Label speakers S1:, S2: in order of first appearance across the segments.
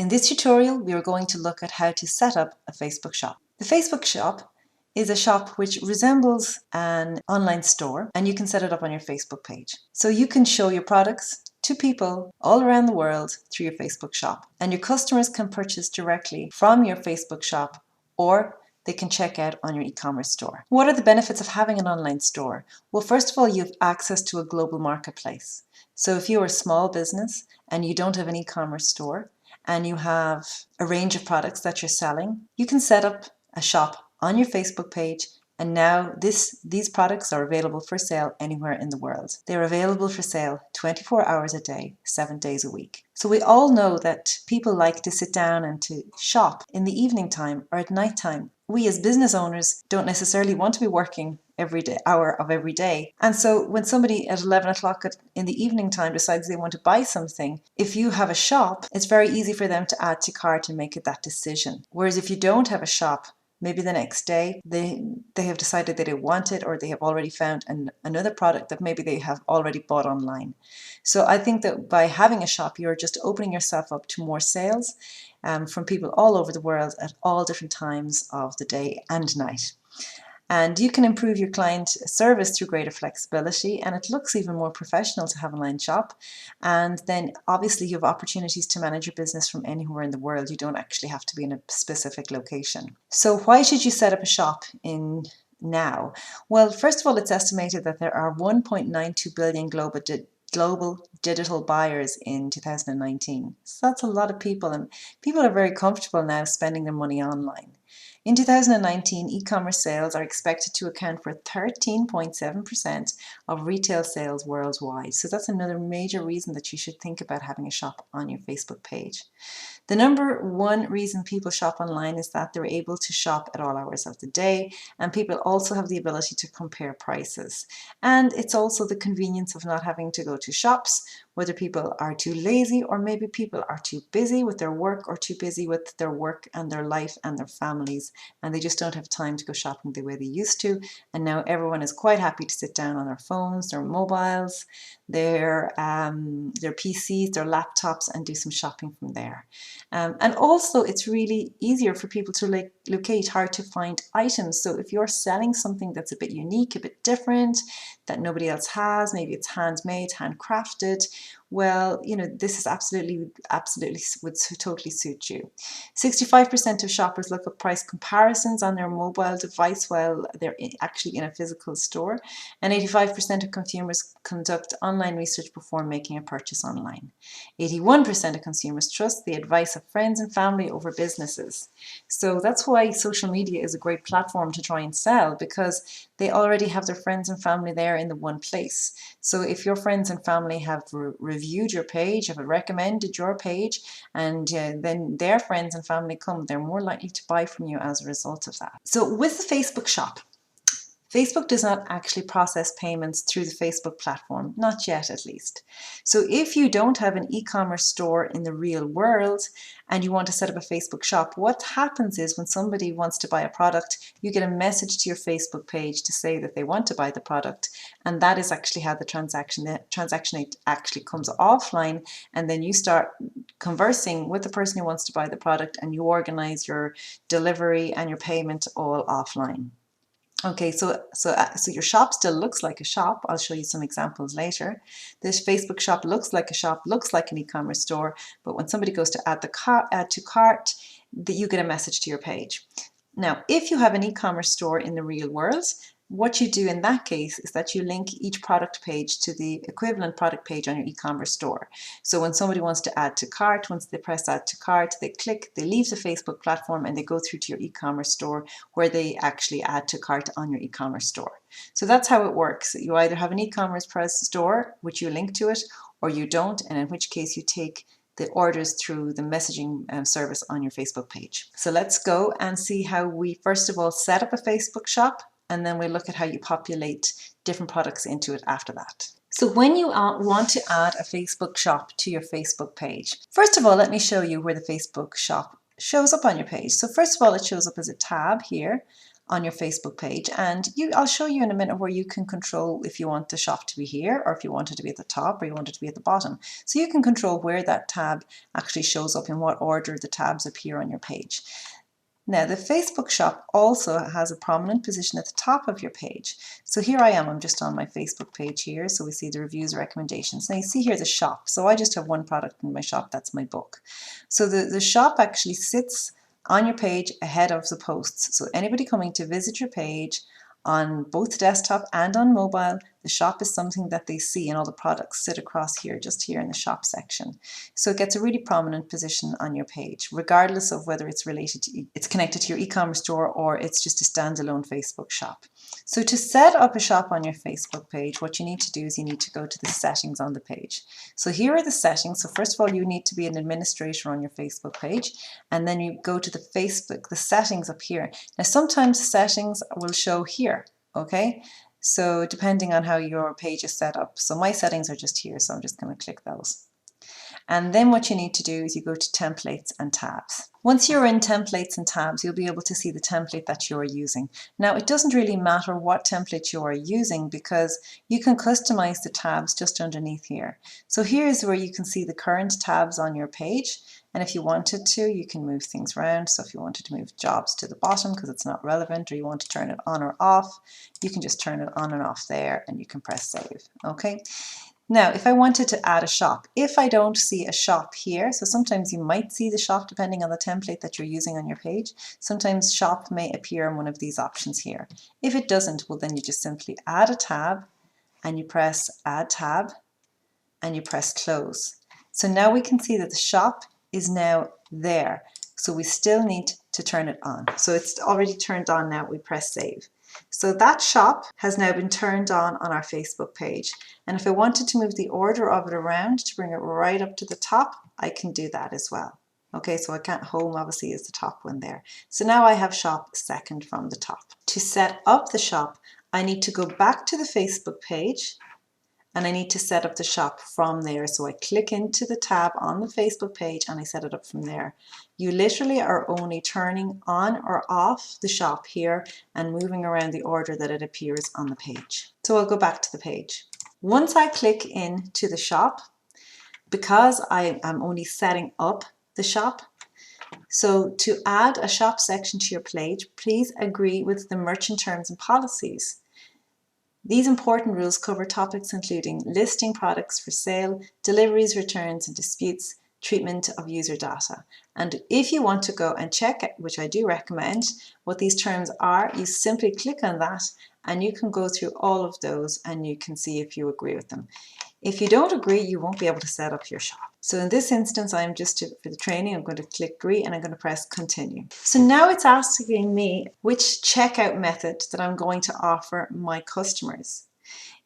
S1: In this tutorial, we are going to look at how to set up a Facebook shop. The Facebook shop is a shop which resembles an online store, and you can set it up on your Facebook page. So you can show your products to people all around the world through your Facebook shop, and your customers can purchase directly from your Facebook shop, or they can check out on your e-commerce store. What are the benefits of having an online store? Well, first of all, you have access to a global marketplace. So if you're a small business and you don't have an e-commerce store and you have a range of products that you're selling, you can set up a shop on your Facebook page, and now these products are available for sale anywhere in the world. They're available for sale 24 hours a day, 7 days a week. So we all know that people like to sit down and to shop in the evening time or at night time. We as business owners don't necessarily want to be working every hour of every day. And so when somebody at 11 o'clock in the evening time decides they want to buy something, if you have a shop, it's very easy for them to add to cart and make it that decision. Whereas if you don't have a shop, maybe the next day they have decided that they want it, or they have already found another product that maybe they have already bought online. So I think that by having a shop, you're just opening yourself up to more sales from people all over the world at all different times of the day and night. And you can improve your client service through greater flexibility, and it looks even more professional to have an online shop. And then obviously you have opportunities to manage your business from anywhere in the world. You don't actually have to be in a specific location. So why should you set up a shop in now? Well, first of all, it's estimated that there are 1.92 billion global digital buyers in 2019. So that's a lot of people, and people are very comfortable now spending their money online. In 2019, e-commerce sales are expected to account for 13.7% of retail sales worldwide. So that's another major reason that you should think about having a shop on your Facebook page. The number one reason people shop online is that they're able to shop at all hours of the day, and people also have the ability to compare prices. And it's also the convenience of not having to go to shops, whether people are too lazy, or maybe people are too busy with their work, or too busy with their work and their life and their families, and they just don't have time to go shopping the way they used to. And now everyone is quite happy to sit down on their phones, their mobiles, their PCs, their laptops, and do some shopping from there. And also it's really easier for people to locate hard to find items. So if you're selling something that's a bit unique, a bit different, that nobody else has, maybe it's handmade, handcrafted, well, you know, this is absolutely would totally suit you. 65% of shoppers look up price comparisons on their mobile device while they're actually in a physical store, and 85% of consumers conduct online research before making a purchase online. 81% of consumers trust the advice of friends and family over businesses. So that's why social media is a great platform to try and sell, because they already have their friends and family there in the one place. So if your friends and family have reviewed your page, have recommended your page, and then their friends and family come, they're more likely to buy from you as a result of that. So with the Facebook shop, Facebook does not actually process payments through the Facebook platform, not yet at least. So if you don't have an e-commerce store in the real world and you want to set up a Facebook shop, what happens is when somebody wants to buy a product, you get a message to your Facebook page to say that they want to buy the product, and that is actually how the transaction actually comes offline, and then you start conversing with the person who wants to buy the product, and you organize your delivery and your payment all offline. Okay, so your shop still looks like a shop. I'll show you some examples later. This Facebook shop looks like a shop, looks like an e-commerce store, but when somebody goes to add to cart, you get a message to your page. Now, if you have an e-commerce store in the real world, what you do in that case is that you link each product page to the equivalent product page on your e-commerce store. So when somebody wants to add to cart, once they press add to cart, they click, they leave the Facebook platform, and they go through to your e-commerce store, where they actually add to cart on your e-commerce store. So that's how it works. You either have an e-commerce store, which you link to it, or you don't, and in which case you take the orders through the messaging service on your Facebook page. So let's go and see how we first of all set up a Facebook shop, and then we look at how you populate different products into it after that. So when you want to add a Facebook shop to your Facebook page, first of all, let me show you where the Facebook shop shows up on your page. So first of all, it shows up as a tab here on your Facebook page, and I'll show you in a minute where you can control if you want the shop to be here, or if you want it to be at the top, or you want it to be at the bottom. So you can control where that tab actually shows up, in what order the tabs appear on your page. Now, the Facebook shop also has a prominent position at the top of your page. So here I am, I'm just on my Facebook page here. So we see the reviews, recommendations. Now you see here the shop. So I just have one product in my shop, that's my book. So the shop actually sits on your page ahead of the posts. So anybody coming to visit your page on both desktop and on mobile, the shop is something that they see, and all the products sit across here, just here in the shop section. So it gets a really prominent position on your page, regardless of whether it's it's connected to your e-commerce store or it's just a standalone Facebook shop. So to set up a shop on your Facebook page, what you need to do is you need to go to the settings on the page. So here are the settings. So first of all, you need to be an administrator on your Facebook page, and then you go to the settings up here. Now sometimes settings will show here, okay? So depending on how your page is set up. So my settings are just here, so I'm just going to click those. And then what you need to do is you go to templates and tabs. Once you're in templates and tabs, you'll be able to see the template that you're using. Now, it doesn't really matter what template you are using, because you can customize the tabs just underneath here. So here's where you can see the current tabs on your page. And if you wanted to, you can move things around. So if you wanted to move jobs to the bottom because it's not relevant, or you want to turn it on or off, you can just turn it on and off there, and you can press save. Okay. Now, if I wanted to add a shop, if I don't see a shop here, so sometimes you might see the shop depending on the template that you're using on your page. Sometimes shop may appear in one of these options here. If it doesn't, well, then you just simply add a tab, and you press add tab, and you press close. So now we can see that the shop is now there. So we still need to turn it on. So it's already turned on now. We press save. So that shop has now been turned on our Facebook page. And if I wanted to move the order of it around to bring it right up to the top, I can do that as well. Okay, so home obviously is the top one there. So now I have shop second from the top. To set up the shop, I need to go back to the Facebook page, and I need to set up the shop from there. So I click into the tab on the Facebook page and I set it up from there. You literally are only turning on or off the shop here and moving around the order that it appears on the page. So I'll go back to the page. Once I click into the shop, because I am only setting up the shop, so to add a shop section to your page, please agree with the merchant terms and policies. These important rules cover topics including listing products for sale, deliveries, returns and disputes, treatment of user data. And if you want to go and check, which I do recommend, what these terms are, you simply click on that and you can go through all of those and you can see if you agree with them. If you don't agree, you won't be able to set up your shop. So in this instance, for the training, I'm going to click agree and I'm going to press continue. So now it's asking me which checkout method that I'm going to offer my customers.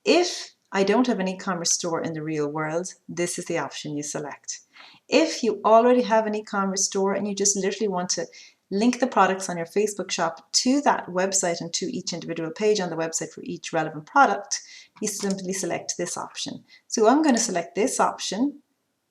S1: If I don't have an e-commerce store in the real world, this is the option you select. If you already have an e-commerce store and you just literally want to link the products on your Facebook shop to that website and to each individual page on the website for each relevant product, you simply select this option. So I'm going to select this option,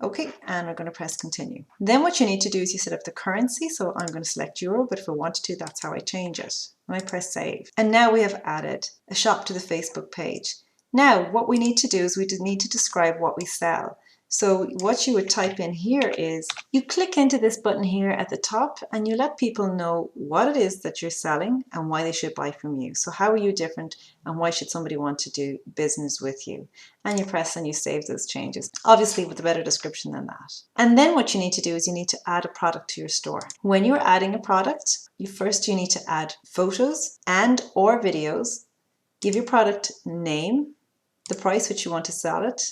S1: okay, and I'm going to press continue. Then what you need to do is you set up the currency. So I'm going to select euro, but if I wanted to, that's how I change it. And I press save. And now we have added a shop to the Facebook page. Now what we need to do is we need to describe what we sell. So what you would type in here is you click into this button here at the top and you let people know what it is that you're selling and why they should buy from you. So how are you different and why should somebody want to do business with you? And you press and you save those changes, obviously with a better description than that. And then what you need to do is you need to add a product to your store. When you're adding a product, you need to add photos and or videos, give your product name, the price which you want to sell it,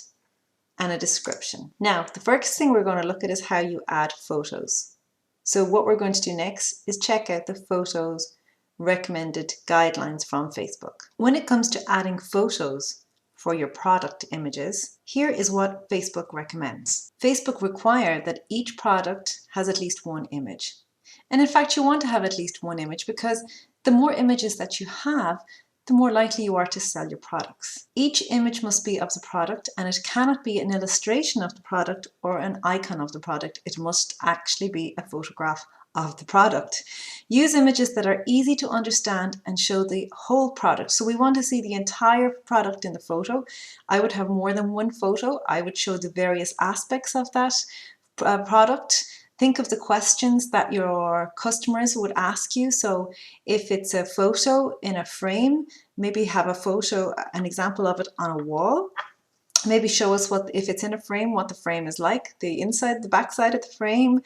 S1: and a description. Now, the first thing we're going to look at is how you add photos. So what we're going to do next is check out the photos recommended guidelines from Facebook. When it comes to adding photos for your product images, here is what Facebook recommends. Facebook require that each product has at least one image. And in fact, you want to have at least one image because the more images that you have, the more likely you are to sell your products. Each image must be of the product and it cannot be an illustration of the product or an icon of the product. It must actually be a photograph of the product. Use images that are easy to understand and show the whole product. So we want to see the entire product in the photo. I would have more than one photo. I would show the various aspects of that product. Think of the questions that your customers would ask you. So if it's a photo in a frame, maybe have a photo, an example of it on a wall. Maybe show us what, if it's in a frame, what the frame is like, the inside, the backside of the frame,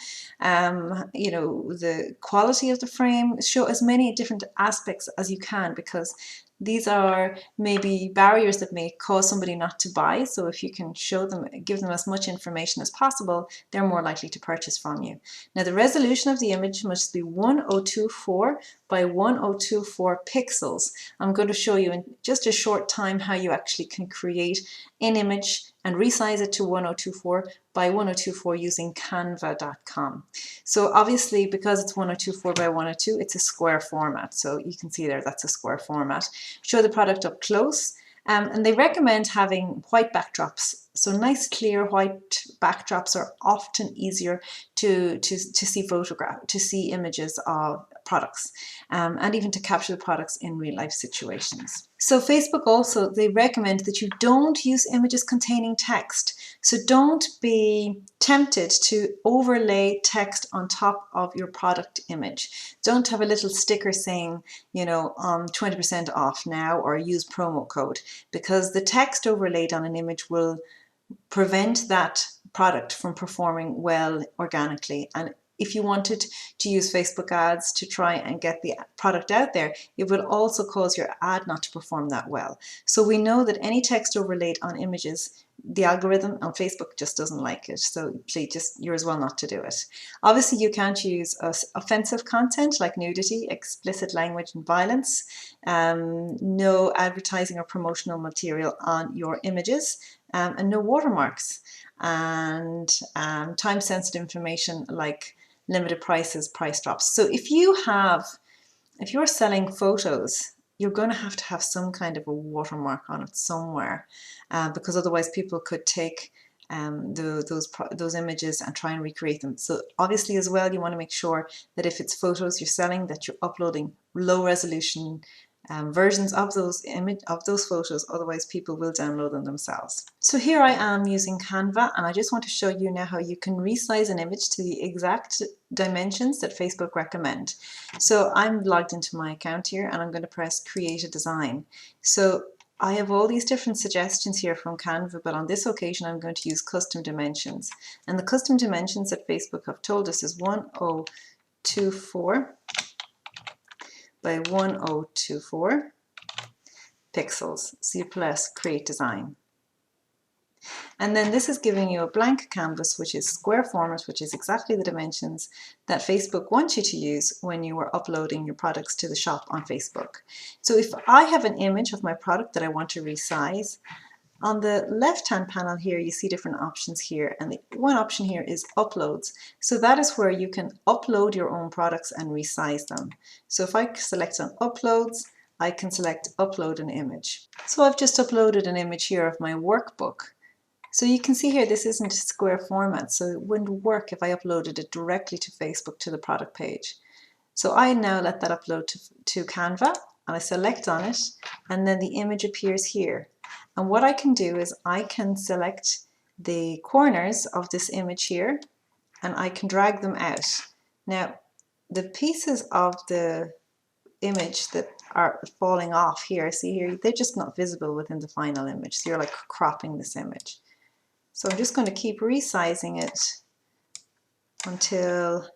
S1: you know, the quality of the frame. Show as many different aspects as you can, because these are maybe barriers that may cause somebody not to buy. So if you can show them, give them as much information as possible, they're more likely to purchase from you. Now the resolution of the image must be 1024 by 1024 pixels. I'm going to show you in just a short time how you actually can create an image and resize it to 1024 by 1024 using canva.com. So obviously, because it's 1024 by 102, it's a square format. So you can see there, that's a square format. Show the product up close. And they recommend having white backdrops. So nice clear white backdrops are often easier to see images of products, and even to capture the products in real life situations. So Facebook also, they recommend that you don't use images containing text. So don't be tempted to overlay text on top of your product image. Don't have a little sticker saying, you know, 20% off now, or use promo code, because the text overlaid on an image will prevent that product from performing well organically. And if you wanted to use Facebook ads to try and get the product out there, it will also cause your ad not to perform that well. So we know that any text overlaid on images, the algorithm on Facebook just doesn't like it. So please, you're as well not to do it. Obviously, you can't use offensive content like nudity, explicit language, and violence. No advertising or promotional material on your images, and no watermarks, and time-sensitive information like limited prices, price drops. So if you're selling photos, you're going to have some kind of a watermark on it somewhere, because otherwise people could take those images and try and recreate them. So obviously as well, you want to make sure that if it's photos you're selling, that you're uploading low resolution versions of those photos, otherwise people will download them themselves. So here I am using Canva, and I just want to show you now how you can resize an image to the exact dimensions that Facebook recommend. So I'm logged into my account here, and I'm going to press create a design. So I have all these different suggestions here from Canva, but on this occasion I'm going to use custom dimensions. And the custom dimensions that Facebook have told us is 1024 by 1024 pixels. So you press create design. And then this is giving you a blank canvas, which is square format, which is exactly the dimensions that Facebook wants you to use when you are uploading your products to the shop on Facebook. So if I have an image of my product that I want to resize, on the left-hand panel here, you see different options here, and the one option here is uploads. So that is where you can upload your own products and resize them. So if I select on uploads, I can select upload an image. So I've just uploaded an image here of my workbook. So you can see here, this isn't square format, so it wouldn't work if I uploaded it directly to Facebook to the product page. So I now let that upload to Canva, and I select on it, and then the image appears here. And what I can do is I can select the corners of this image here, and I can drag them out. Now, the pieces of the image that are falling off here, see here, they're just not visible within the final image. So you're like cropping this image. So I'm just going to keep resizing it until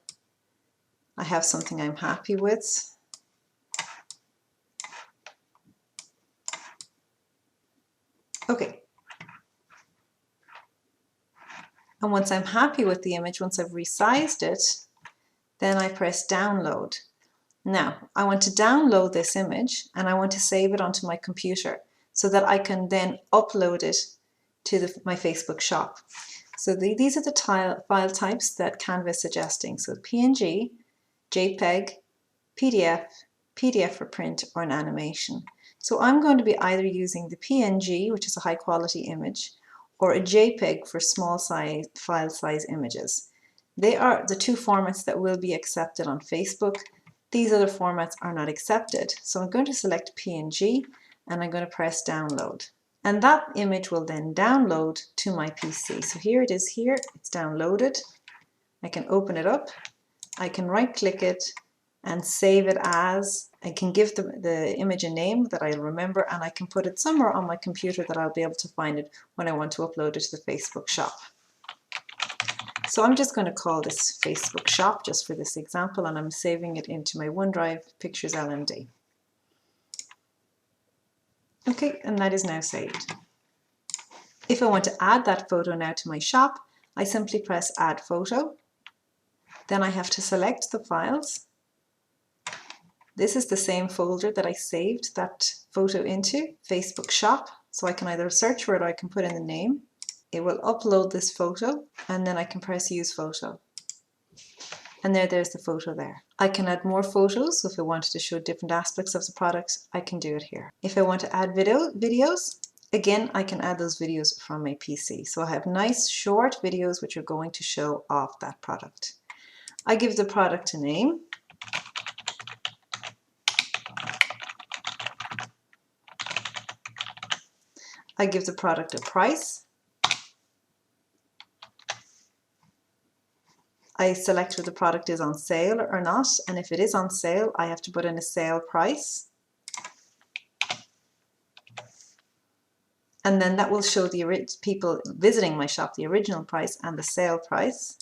S1: I have something I'm happy with. Okay. And once I'm happy with the image, once I've resized it, then I press download. Now, I want to download this image and I want to save it onto my computer so that I can then upload it to my Facebook shop. So these are the file types that Canva is suggesting. So PNG, JPEG, PDF, PDF for print, or an animation. So I'm going to be either using the PNG, which is a high quality image, or a JPEG for small size file size images. They are the two formats that will be accepted on Facebook. These other formats are not accepted. So I'm going to select PNG and I'm going to press download. And that image will then download to my PC. So here it is here, it's downloaded. I can open it up. I can right click it and save it as. I can give the image a name that I'll remember, and I can put it somewhere on my computer that I'll be able to find it when I want to upload it to the Facebook shop. So I'm just going to call this Facebook shop just for this example, and I'm saving it into my OneDrive Pictures LMD. Okay, and that is now saved. If I want to add that photo now to my shop, I simply press Add Photo. Then I have to select the files. This is the same folder that I saved that photo into, Facebook shop. So I can either search for it or I can put in the name. It will upload this photo and then I can press Use Photo. And there's the photo there. I can add more photos. So if I wanted to show different aspects of the product, I can do it here. If I want to add videos, again, I can add those videos from my PC. So I have nice short videos which are going to show off that product. I give the product a name. I give the product a price. I select whether the product is on sale or not, and if it is on sale, I have to put in a sale price. And then that will show the people visiting my shop the original price and the sale price.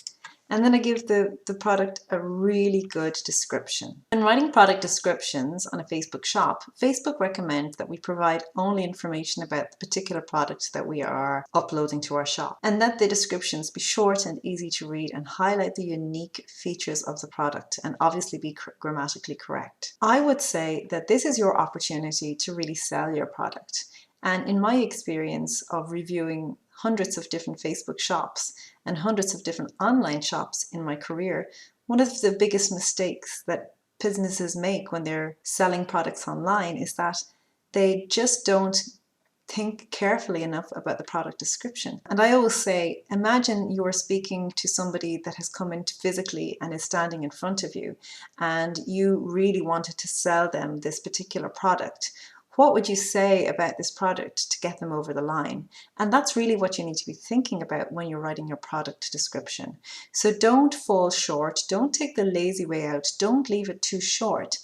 S1: And then I give the product a really good description. When writing product descriptions on a Facebook shop, Facebook recommends that we provide only information about the particular product that we are uploading to our shop, and that the descriptions be short and easy to read and highlight the unique features of the product and obviously be grammatically correct. I would say that this is your opportunity to really sell your product. And in my experience of reviewing hundreds of different Facebook shops and hundreds of different online shops in my career, one of the biggest mistakes that businesses make when they're selling products online is that they just don't think carefully enough about the product description. And I always say, imagine you are speaking to somebody that has come in physically and is standing in front of you, and you really wanted to sell them this particular product. What would you say about this product to get them over the line? And that's really what you need to be thinking about when you're writing your product description. So don't fall short, don't take the lazy way out, don't leave it too short.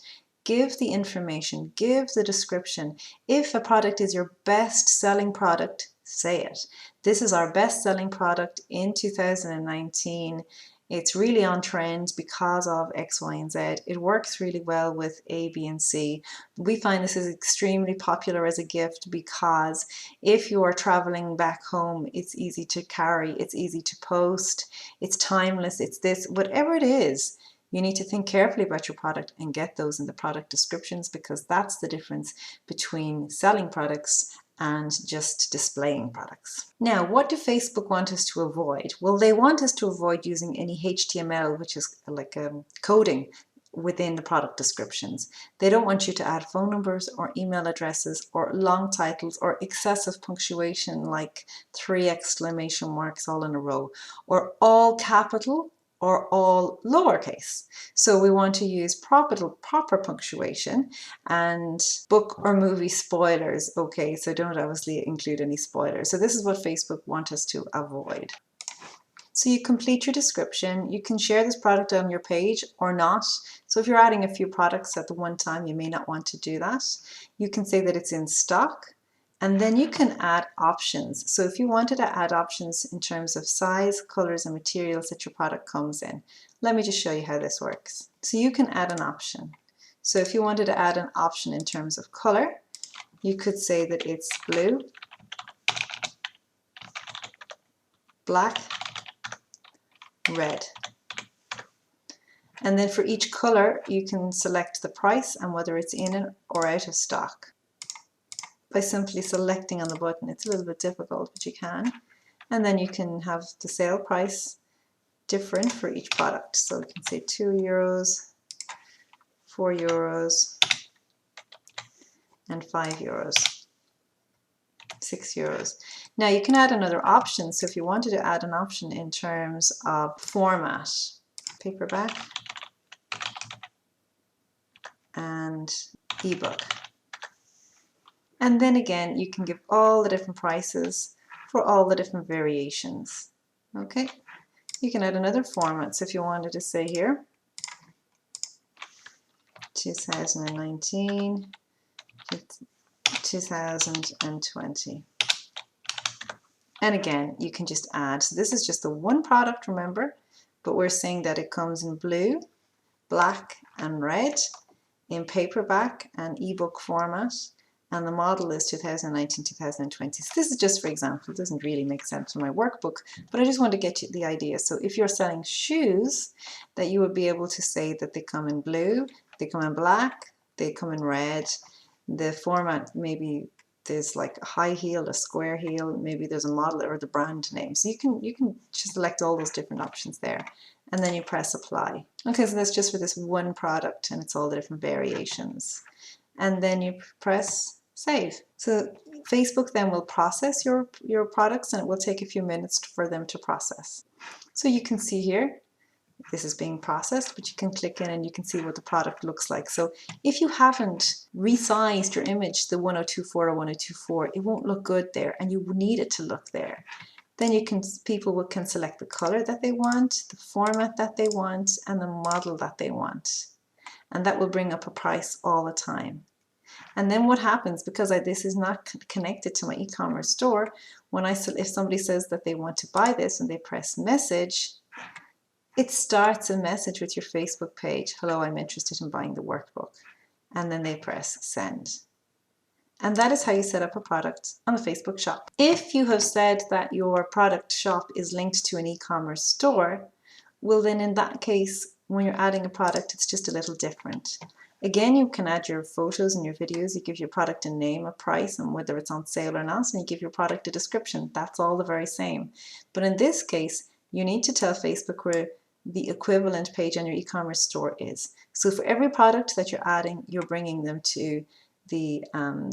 S1: Give the information, give the description. If a product is your best selling product, say it. This is our best selling product in 2019. It's really on trend because of X, Y, and Z. It works really well with A, B, and C. We find this is extremely popular as a gift because if you are traveling back home, it's easy to carry, it's easy to post, it's timeless, it's this, whatever it is. You need to think carefully about your product and get those in the product descriptions, because that's the difference between selling products and just displaying products. Now, what do Facebook want us to avoid? Well, they want us to avoid using any HTML, which is like coding within the product descriptions. They don't want you to add phone numbers or email addresses or long titles or excessive punctuation like 3 exclamation marks all in a row, or all capital or all lowercase. So we want to use proper punctuation, and book or movie spoilers. Okay, so don't obviously include any spoilers. So this is what Facebook wants us to avoid. So you complete your description. You can share this product on your page or not. So if you're adding a few products at the one time, you may not want to do that. You can say that it's in stock. And then you can add options. So if you wanted to add options in terms of size, colors, and materials that your product comes in, let me just show you how this works. So you can add an option. So if you wanted to add an option in terms of color, you could say that it's blue, black, red. And then for each color, you can select the price and whether it's in or out of stock. By simply selecting on the button. It's a little bit difficult, but you can. And then you can have the sale price different for each product. So you can say €2, €4, and €5, €6. Now you can add another option. So if you wanted to add an option in terms of format, paperback and ebook. And then again, you can give all the different prices for all the different variations. Okay, you can add another format. So if you wanted to say here, 2019 to 2020. And again, you can just add. So this is just the one product, remember, but we're saying that it comes in blue, black, and red, in paperback and ebook format, and the model is 2019-2020. So this is just for example. It doesn't really make sense in my workbook, but I just want to get you the idea. So if you're selling shoes, that you would be able to say that they come in blue, they come in black, they come in red. The format, maybe there's like a high heel, a square heel, maybe there's a model or the brand name. So you can just select all those different options there, and then you press apply. Okay, so that's just for this one product, and it's all the different variations. And then you press save. So Facebook then will process your products, and it will take a few minutes for them to process. So you can see here, this is being processed, but you can click in and you can see what the product looks like. So if you haven't resized your image, the 1024 or 1024, it won't look good there, and you need it to look there. Then people can select the color that they want, the format that they want, and the model that they want. And that will bring up a price all the time. And then what happens, because this is not connected to my e-commerce store, if somebody says that they want to buy this and they press message, it starts a message with your Facebook page. Hello, I'm interested in buying the workbook. And then they press send. And that is how you set up a product on a Facebook shop. If you have said that your product shop is linked to an e-commerce store, well then in that case, when you're adding a product, it's just a little different. Again, you can add your photos and your videos. You give your product a name, a price, and whether it's on sale or not, and you give your product a description. That's all the very same. But in this case, you need to tell Facebook where the equivalent page on your e-commerce store is. So for every product that you're adding, you're bringing them to the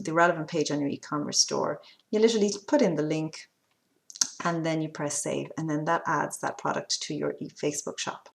S1: relevant page on your e-commerce store. You literally put in the link and then you press save, and then that adds that product to your Facebook shop.